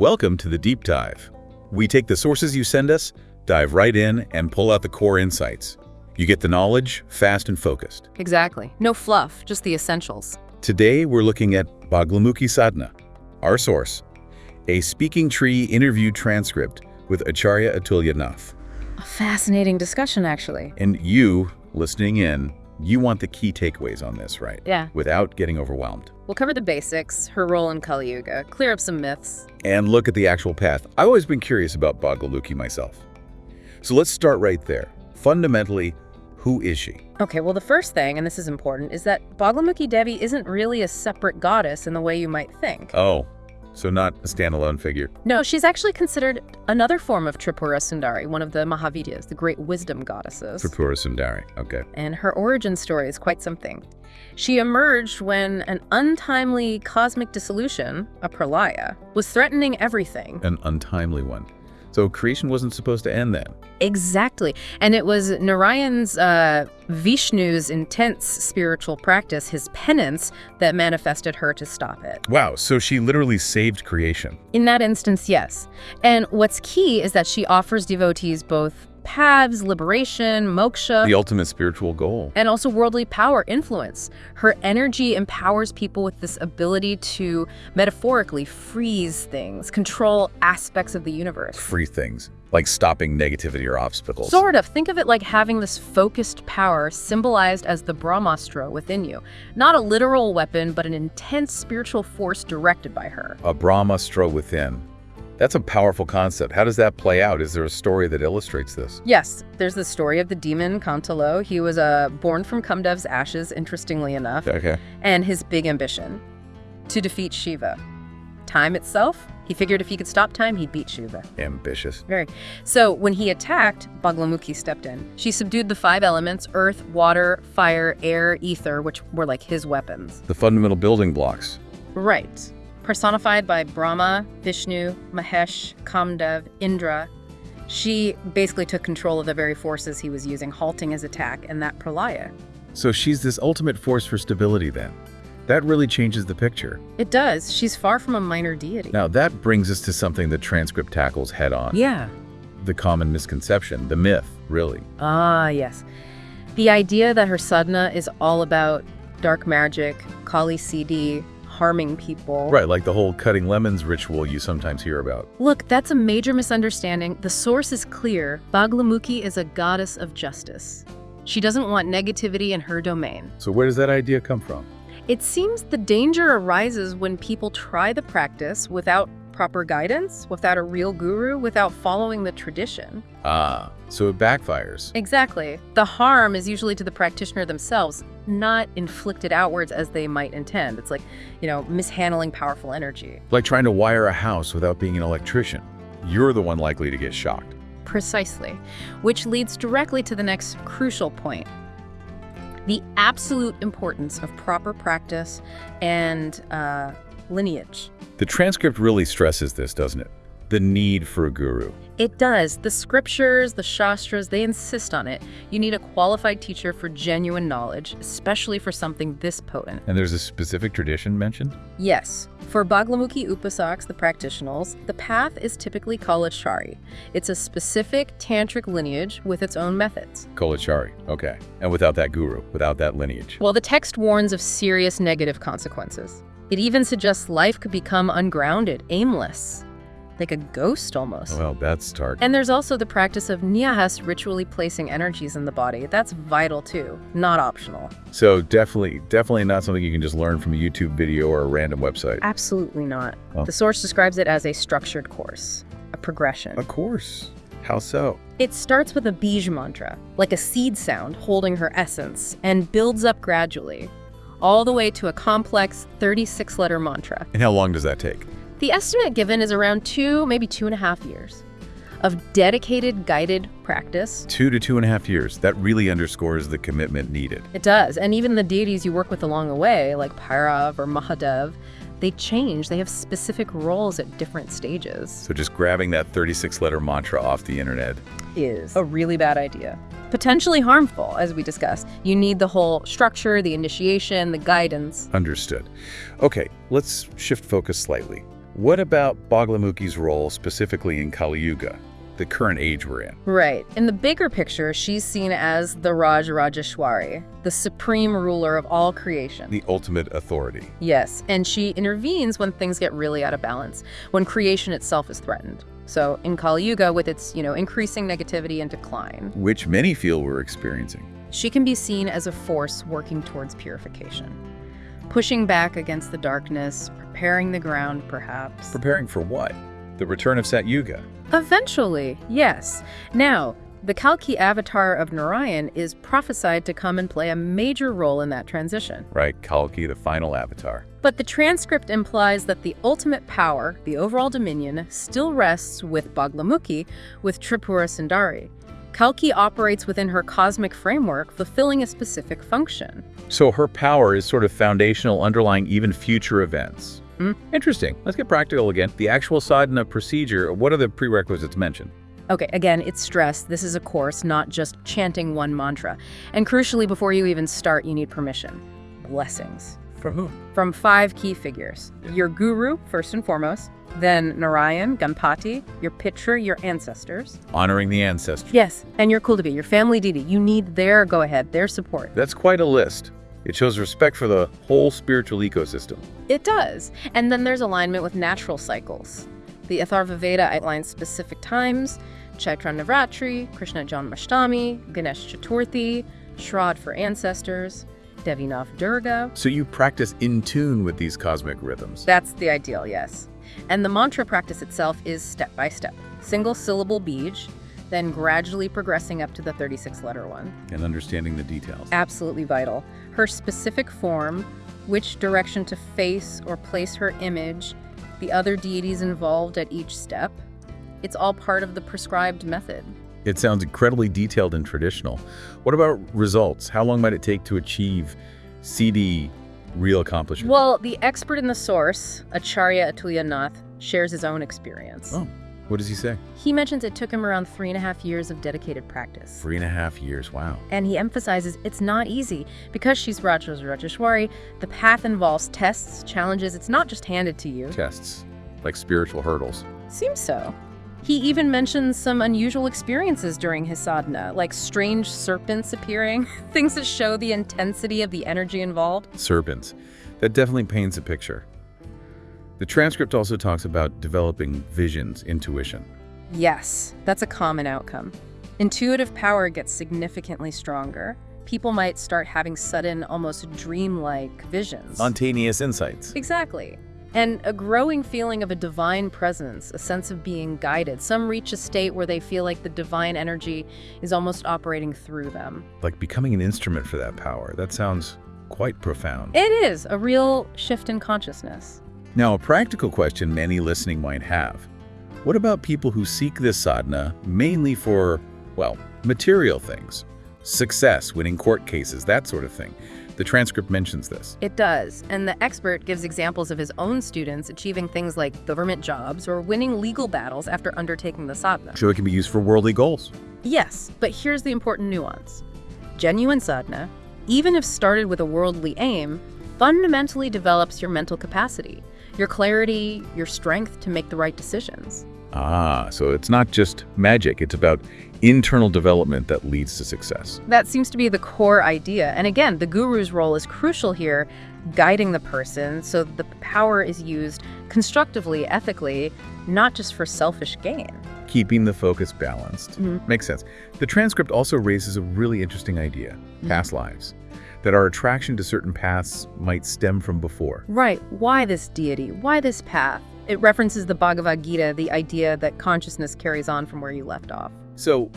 Welcome to the Deep Dive. We take the sources you send us, dive right in, and pull out the core insights. You get the knowledge, fast and focused. Exactly. No fluff, just the essentials. Today, we're looking at Baglamukhi Sadhana, our source, a speaking tree interview transcript with Acharya Atulya Nath. A fascinating discussion, actually. And you, listening in, you want the key takeaways on this, right? Yeah. Without getting overwhelmed. We'll cover the basics, her role in Kali Yuga, clear up some myths. And look at the actual path. I've always been curious about Baglamukhi myself. So let's start right there. Fundamentally, who is she? Okay, well, the first thing, and this is important, is that Baglamukhi Devi isn't really a separate goddess in the way you might think. Oh, so not a standalone figure. No, she's actually considered another form of Tripura Sundari, one of the Mahavidyas, the great wisdom goddesses. Tripura Sundari, okay. And her origin story is quite something. She emerged when an untimely cosmic dissolution, a pralaya, was threatening everything. An untimely one. So creation wasn't supposed to end then? Exactly. And it was Narayan's, Vishnu's intense spiritual practice, his penance, that manifested her to stop it. Wow, so she literally saved creation. In that instance, yes. And what's key is that she offers devotees both paths, liberation, moksha, The ultimate spiritual goal. and also worldly power, influence. Her energy empowers people with this ability to metaphorically freeze things, control aspects of the universe. Free things, like stopping negativity or obstacles. Sort of. Think of it like having this focused power symbolized as the Brahmastra within you. Not a literal weapon, but an intense spiritual force directed by her. A Brahmastra within. That's a powerful concept. How does that play out? Is there a story that illustrates this? Yes, there's the story of the demon Kantalo. He was born from Kamdev's ashes, interestingly enough. Okay. And his big ambition, to defeat Shiva. Time itself, he figured if he could stop time, he'd beat Shiva. Ambitious. Very. So when he attacked, Baglamukhi stepped in. She subdued the 5 elements, earth, water, fire, air, ether, which were like his weapons. The fundamental building blocks. Right. Personified by Brahma, Vishnu, Mahesh, Kamdev, Indra, she basically took control of the very forces he was using, halting his attack and that pralaya. So she's this ultimate force for stability then. That really changes the picture. It does. She's far from a minor deity. Now that brings us to something the transcript tackles head on. Yeah. The common misconception, the myth, really. Ah, yes. The idea that her sadhana is all about dark magic, Kali CD, harming people. Right, like the whole cutting lemons ritual you sometimes hear about. Look, that's a major misunderstanding. The source is clear. Baglamukhi is a goddess of justice. She doesn't want negativity in her domain. So where does that idea come from? It seems the danger arises when people try the practice without proper guidance, without a real guru, without following the tradition. Ah, so it backfires. Exactly. The harm is usually to the practitioner themselves, not inflicted outwards as they might intend. It's like, mishandling powerful energy. Like trying to wire a house without being an electrician. You're the one likely to get shocked. Precisely. Which leads directly to the next crucial point. The absolute importance of proper practice and lineage. The transcript really stresses this, doesn't it? The need for a guru. It does. The scriptures, the shastras, they insist on it. You need a qualified teacher for genuine knowledge, especially for something this potent. And there's a specific tradition mentioned? Yes. For Baglamukhi Upasaks, the practitioners, the path is typically Kaulacharya. It's a specific tantric lineage with its own methods. Kaulacharya, okay. And without that guru, without that lineage. Well, the text warns of serious negative consequences. It even suggests life could become ungrounded, aimless. Like a ghost almost. Well, that's stark. And there's also the practice of nyahas, ritually placing energies in the body. That's vital too, not optional. So definitely not something you can just learn from a YouTube video or a random website. Absolutely not. Oh. The source describes it as a structured course, a progression. A course. How so? It starts with a bij mantra, like a seed sound holding her essence, and builds up gradually, all the way to a complex 36-letter mantra. And how long does that take? The estimate given is around 2, maybe 2.5 years of dedicated, guided practice. 2 to 2.5 years. That really underscores the commitment needed. It does. And even the deities you work with along the way, like Bhairav or Mahadev, they change. They have specific roles at different stages. So just grabbing that 36-letter mantra off the internet is a really bad idea. Potentially harmful, as we discussed. You need the whole structure, the initiation, the guidance. Understood. Okay, let's shift focus slightly. What about Baglamukhi's role specifically in Kali Yuga, the current age we're in? Right. In the bigger picture, she's seen as the Rajeshwari, the supreme ruler of all creation. The ultimate authority. Yes, and she intervenes when things get really out of balance, when creation itself is threatened. So in Kali Yuga, with its, increasing negativity and decline, Which many feel we're experiencing. she can be seen as a force working towards purification, pushing back against the darkness, preparing the ground, perhaps. Preparing for what? The return of Sat Yuga. Eventually, yes. Now, the Kalki avatar of Narayan is prophesied to come and play a major role in that transition. Right, Kalki, the final avatar. But the transcript implies that the ultimate power, the overall dominion, still rests with Baglamukhi, with Tripura Sundari. Kalki operates within her cosmic framework, fulfilling a specific function. So her power is sort of foundational, underlying even future events. Interesting. Let's get practical again. The actual sadhana procedure, what are the prerequisites mentioned? Okay, again, it's stressed. This is a course, not just chanting one mantra. And crucially, before you even start, you need permission. Blessings. From whom? From 5 key figures. Your guru, first and foremost, then Narayan, Ganpati, your Pitra, your ancestors. Honoring the ancestors. Yes, and your Kuldevi, your family deity. You need their go-ahead, their support. That's quite a list. It shows respect for the whole spiritual ecosystem. It does. And then there's alignment with natural cycles. The Atharva Veda outlines specific times: Chaitra Navratri, Krishna Janmashtami, Ganesh Chaturthi, Shraddha for ancestors, Devinath Durga. So you practice in tune with these cosmic rhythms. That's the ideal, yes. And the mantra practice itself is step by step. Single syllable bij, then gradually progressing up to the 36-letter one. And understanding the details. Absolutely vital. Her specific form, which direction to face or place her image, the other deities involved at each step. It's all part of the prescribed method. It sounds incredibly detailed and traditional. What about results? How long might it take to achieve CD real accomplishment? Well, the expert in the source, Acharya Atulya Nath, shares his own experience. Oh, what does he say? He mentions it took him around 3.5 years of dedicated practice. 3.5 years, wow. And he emphasizes it's not easy. Because she's Rajeshwari, the path involves tests, challenges. It's not just handed to you. Tests, like spiritual hurdles. Seems so. He even mentions some unusual experiences during his sadhana, like strange serpents appearing, things that show the intensity of the energy involved. Serpents. That definitely paints a picture. The transcript also talks about developing visions, intuition. Yes, that's a common outcome. Intuitive power gets significantly stronger. People might start having sudden, almost dreamlike visions. Spontaneous insights. Exactly. And a growing feeling of a divine presence, a sense of being guided. Some reach a state where they feel like the divine energy is almost operating through them. Like becoming an instrument for that power. That sounds quite profound. It is a real shift in consciousness. Now, a practical question many listening might have. What about people who seek this sadhana mainly for, well, material things? Success, winning court cases, that sort of thing. The transcript mentions this. It does, and the expert gives examples of his own students achieving things like government jobs or winning legal battles after undertaking the sadhana. So it can be used for worldly goals. Yes, but here's the important nuance. Genuine sadhana, even if started with a worldly aim, fundamentally develops your mental capacity, your clarity, your strength to make the right decisions. Ah, so it's not just magic, it's about internal development that leads to success. That seems to be the core idea. And again, the guru's role is crucial here, guiding the person so the power is used constructively, ethically, not just for selfish gain. Keeping the focus balanced. Makes sense. The transcript also raises a really interesting idea, past lives, that our attraction to certain paths might stem from before. Right. Why this deity? Why this path? It references the Bhagavad Gita, the idea that consciousness carries on from where you left off. So,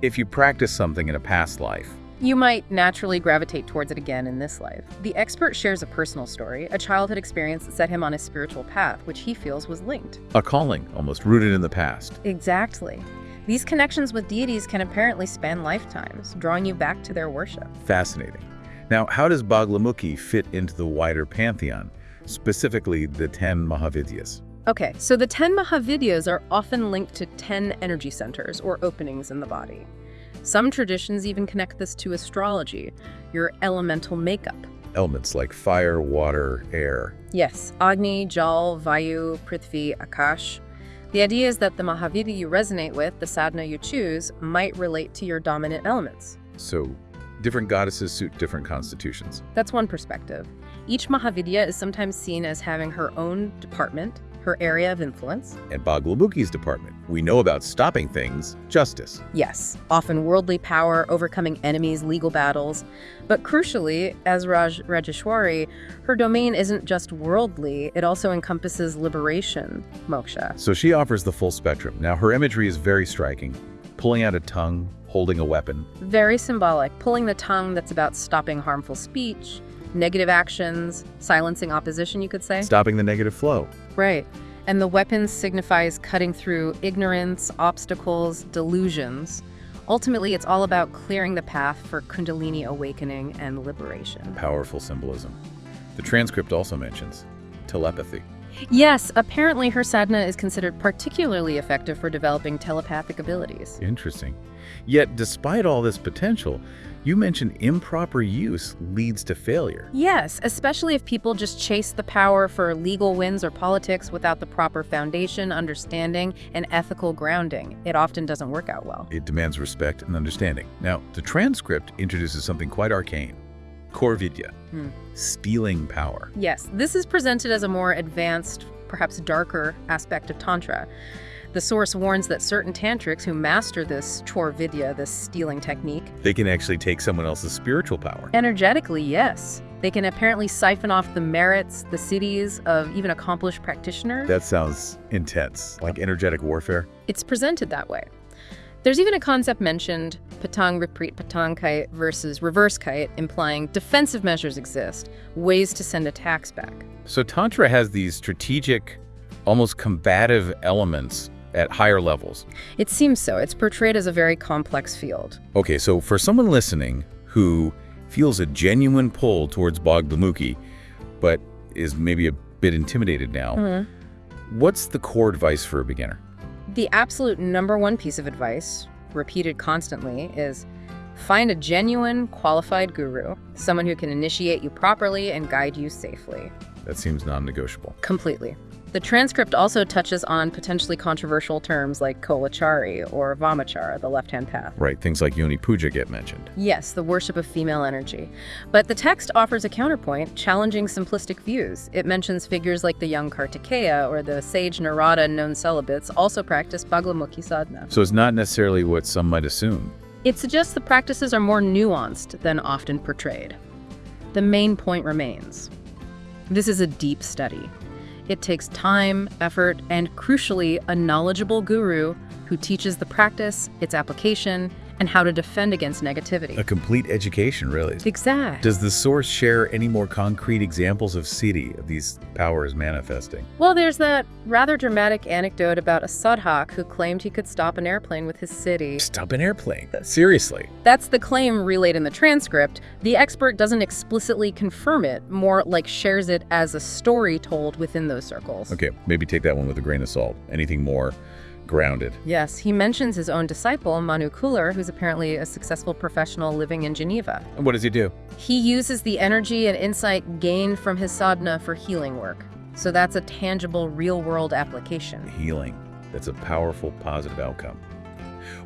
if you practice something in a past life, you might naturally gravitate towards it again in this life. The expert shares a personal story, a childhood experience that set him on a spiritual path, which he feels was linked. a calling, almost rooted in the past. Exactly. These connections with deities can apparently span lifetimes, drawing you back to their worship. Fascinating. Now, how does Baglamukhi fit into the wider pantheon, specifically the 10 Mahavidyas? Okay, so the 10 Mahavidyas are often linked to 10 energy centers or openings in the body. Some traditions even connect this to astrology, your elemental makeup. Elements like fire, water, air. Yes, Agni, Jal, Vayu, Prithvi, Akash. The idea is that the Mahavidya you resonate with, the sadhana you choose, might relate to your dominant elements. So, different goddesses suit different constitutions. That's one perspective. Each Mahavidya is sometimes seen as having her own department, her area of influence. And Baglamukhi's department, we know about stopping things, justice. Yes, often worldly power, overcoming enemies, legal battles. But crucially, as Rajeshwari, her domain isn't just worldly, it also encompasses liberation, moksha. So she offers the full spectrum. Now, her imagery is very striking. Pulling out a tongue, holding a weapon. Very symbolic. Pulling the tongue, that's about stopping harmful speech, negative actions, silencing opposition, you could say. Stopping the negative flow. Right. And the weapon signifies cutting through ignorance, obstacles, delusions. Ultimately, it's all about clearing the path for Kundalini awakening and liberation. Powerful symbolism. The transcript also mentions telepathy. Yes, apparently her sadhana is considered particularly effective for developing telepathic abilities. Interesting. Yet, despite all this potential, you mentioned improper use leads to failure. Yes, especially if people just chase the power for legal wins or politics without the proper foundation, understanding, and ethical grounding. It often doesn't work out well. It demands respect and understanding. Now, the transcript introduces something quite arcane. Core Vidya, stealing power. Yes, this is presented as a more advanced, perhaps darker aspect of Tantra. The source warns that certain tantrics who master this chor vidya, this stealing technique, They can actually take someone else's spiritual power. energetically, yes. They can apparently siphon off the merits, the siddhis of even accomplished practitioners. That sounds intense, like energetic warfare. It's presented that way. There's even a concept mentioned, patang repreet patang kite versus reverse kite, implying defensive measures exist, ways to send attacks back. So Tantra has these strategic, almost combative elements at higher levels. It seems so. It's portrayed as a very complex field. Okay, so for someone listening who feels a genuine pull towards Baglamukhi, but is maybe a bit intimidated now, what's the core advice for a beginner? The absolute number one piece of advice, repeated constantly, is find a genuine, qualified guru, someone who can initiate you properly and guide you safely. That seems non-negotiable. Completely. The transcript also touches on potentially controversial terms like Kaulacharya or Vamachara, the left-hand path. Right, things like Yoni Puja get mentioned. Yes, the worship of female energy. But the text offers a counterpoint, challenging simplistic views. It mentions figures like the young Kartikeya or the sage Narada and known celibates also practice Baglamukhi sadhana. So it's not necessarily what some might assume. It suggests the practices are more nuanced than often portrayed. The main point remains. This is a deep study. It takes time, effort, and crucially, a knowledgeable guru who teaches the practice, its application, and how to defend against negativity. A complete education, really. Exact. Does the source share any more concrete examples of siddhi, of these powers manifesting? Well, there's that rather dramatic anecdote about a sadhak who claimed he could stop an airplane with his siddhi. Stop an airplane? Seriously? That's the claim relayed in the transcript. The expert doesn't explicitly confirm it, more like shares it as a story told within those circles. Okay, maybe take that one with a grain of salt. Anything more grounded? Yes, he mentions his own disciple, Manu Kuller, who's apparently a successful professional living in Geneva. And what does he do? He uses the energy and insight gained from his sadhana for healing work. So that's a tangible, real-world application. Healing. That's a powerful, positive outcome.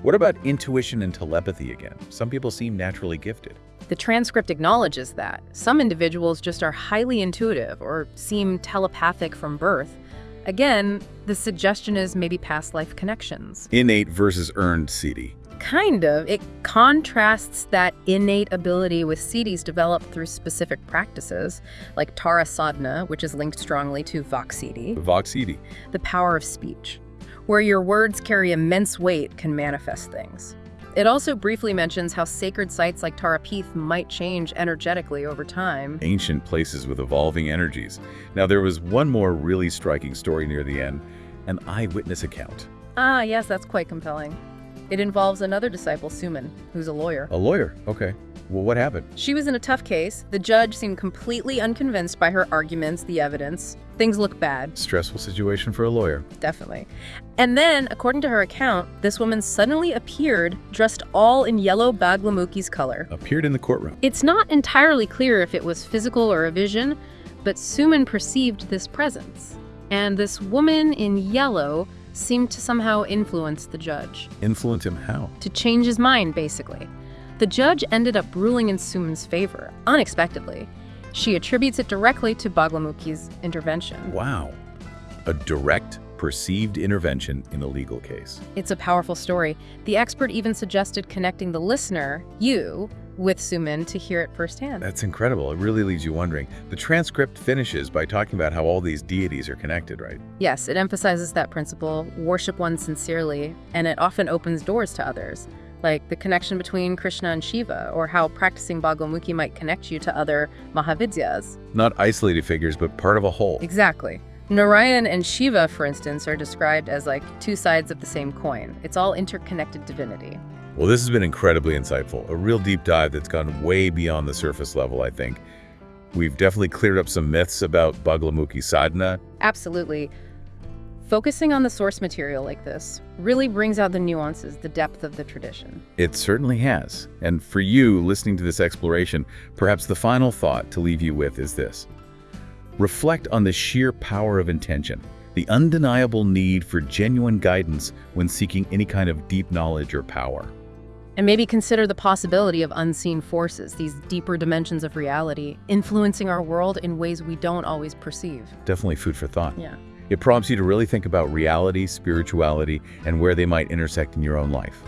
What about intuition and telepathy again? Some people seem naturally gifted. The transcript acknowledges that. Some individuals just are highly intuitive or seem telepathic from birth. Again, the suggestion is maybe past life connections. Innate versus earned siddhi. Kind of. It contrasts that innate ability with siddhis developed through specific practices, like Tara Sadhana, which is linked strongly to Vaksiddhi, Vaksiddhi. the power of speech, where your words carry immense weight can manifest things. It also briefly mentions how sacred sites like Tarapeeth might change energetically over time. Ancient places with evolving energies. Now, there was one more really striking story near the end, an eyewitness account. Ah, yes, that's quite compelling. It involves another disciple, Suman, who's a lawyer. A lawyer, okay. Well, what happened? She was in a tough case. The judge seemed completely unconvinced by her arguments, the evidence. Things look bad. Stressful situation for a lawyer. Definitely. And then, according to her account, this woman suddenly appeared dressed all in yellow Baglamukhi's color. Appeared in the courtroom. It's not entirely clear if it was physical or a vision, but Suman perceived this presence. And this woman in yellow seemed to somehow influence the judge. Influence him how? To change his mind, basically. The judge ended up ruling in Suman's favor, unexpectedly. She attributes it directly to Baglamukhi's intervention. Wow. A direct, perceived intervention in a legal case. It's a powerful story. The expert even suggested connecting the listener, you, with Suman to hear it firsthand. That's incredible. It really leaves you wondering. The transcript finishes by talking about how all these deities are connected, right? Yes, it emphasizes that principle, worship one sincerely, and it often opens doors to others, like the connection between Krishna and Shiva, or how practicing Baglamukhi might connect you to other Mahavidyas. Not isolated figures, but part of a whole. Exactly. Narayan and Shiva, for instance, are described as like two sides of the same coin. It's all interconnected divinity. Well, this has been incredibly insightful. A real deep dive that's gone way beyond the surface level, I think. We've definitely cleared up some myths about Baglamukhi sadhana. Absolutely. Focusing on the source material like this really brings out the nuances, the depth of the tradition. It certainly has. And for you, listening to this exploration, perhaps the final thought to leave you with is this. Reflect on the sheer power of intention, the undeniable need for genuine guidance when seeking any kind of deep knowledge or power. And maybe consider the possibility of unseen forces, these deeper dimensions of reality, influencing our world in ways we don't always perceive. Definitely food for thought. Yeah. It prompts you to really think about reality, spirituality, and where they might intersect in your own life.